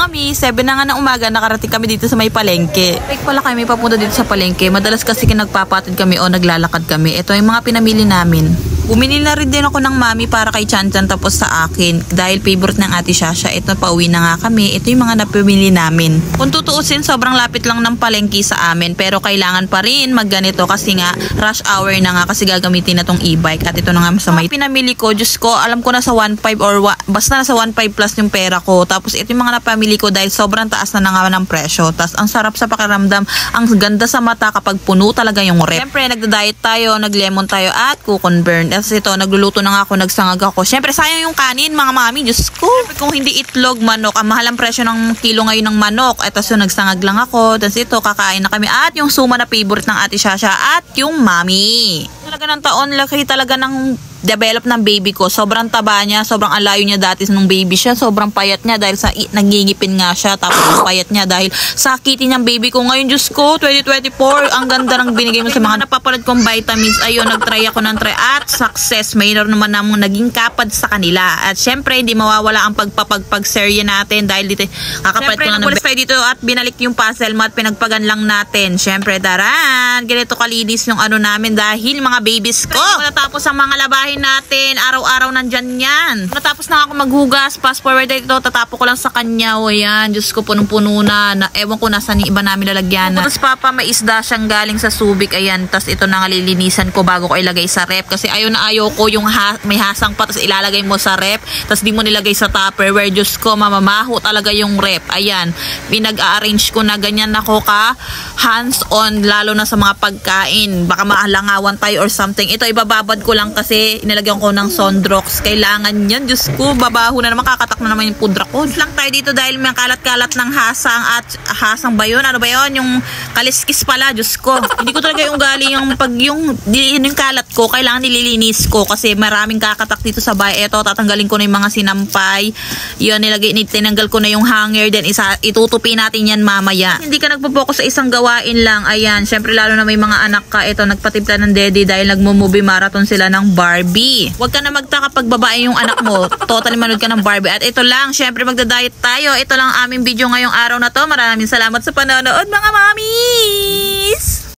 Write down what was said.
mami, 7 na nga ng umaga, nakarating kami dito sa may palengke. Break pala kami papunta dito sa palengke. Madalas kasi nagpapatid kami o naglalakad kami. Ito yung mga pinamili namin. Bumili na rin din ako ng mami para kay Chanchan tapos sa akin. Dahil favorite ng ate Shasha, ito pauwi na nga kami. Ito yung mga napamili namin. Kung tutuusin, sobrang lapit lang ng palengke sa amin. Pero kailangan pa rin magganito kasi nga rush hour na nga kasi gagamitin na tong e-bike. At ito na nga sa may pinamili ko. Diyos ko, alam ko na sa 1.5 or basta na sa 1.5 plus yung pera ko. Tapos ito yung mga napamili ko dahil sobrang taas na nga ng presyo. Tapos ang sarap sa pakiramdam. Ang ganda sa mata kapag puno talaga yung rep. Siyempre, nagda-diet tayo, nag-lemon tayo at kukunburn. Tapos ito, nagluluto na nga ako, nagsangag ako. Siyempre, sayang yung kanin, mga mami. Diyos ko. Siyempre, kung hindi itlog, manok. Ang mahal ang presyo ng kilo ngayon ng manok. At so, nagsangag lang ako. Tapos ito, kakain na kami. At yung suma na favorite ng ate Shasha at yung mami. Talaga ng taon, laki talaga ng develop ng baby ko. Sobrang taba niya, sobrang alayo niya dati nung baby siya. Sobrang payat niya dahil sa nagingipin nga siya. Tapos payat niya dahil sakitin niyang baby ko. Ngayon, Diyos ko, 2024, ang ganda ng binigay mo sa mga napapalad kong vitamins. Ayun, nagtry ako ng try at success. Mayroon naman namang naging kapad sa kanila. At syempre, hindi mawawala ang pagpapag-serye natin dahil dito kakapalit ko lang ng tayo dito at binalik yung puzzle mo at pinagpagan lang natin. Syempre, daran, ganito kalinis yung ano namin dahil mga babies ko. Natapos ang mga labahin natin, araw-araw nandyan yan. Natapos na ako maghugas, fast forward dito, tatapo ko lang sa kanya. O yan, Diyos ko, punong-puno na. Ewan ko nasa ni iba namin lalagyan na. Tapos papa, may isda siyang galing sa Subic. Ayan, tapos ito na nga lilinisan ko bago ko ilagay sa rep. Kasi ayaw na ayaw ko yung may hasang pa, tapos ilalagay mo sa rep, tapos di mo nilagay sa Tupperware. Diyos ko, mamamaho talaga yung rep. Ayan, pinag-arrange ko na ganyan ako ka hands-on, lalo na sa mga pagkain. Baka maalangawan tayo or something. Ito, ibababad ko lang kasi inilagyan ko ng Sondrox. Kailangan yan. Diyos ko, babaho na naman. Kakatak na naman yung pudra ko. Lang tayo dito dahil may kalat-kalat ng hasang at hasang ba yun? Ano ba yun? Yung kaliskis pala. Diyos ko. Hindi ko talaga yung galing yung pag yung kalat ko. Kailangan nililinis ko kasi maraming kakatak dito sa bahay. Ito, tatanggalin ko na yung mga sinampay. Yun, tinanggal ko na yung hanger. Then, itutupi natin yan mamaya. Hindi ka nagpo-focus sa isang gawain lang. Ayan, syempre lalo na may mga anak ka. Ito, nagpatimpla ng daddy dahil nagmo-movie marathon sila ng Barbie. Huwag ka na magtaka pag babae yung anak mo. Totally manood ka ng Barbie. At ito lang, syempre magda-diet tayo. Ito lang aming video ngayong araw na to. Maraming salamat sa panonood, mga mamis!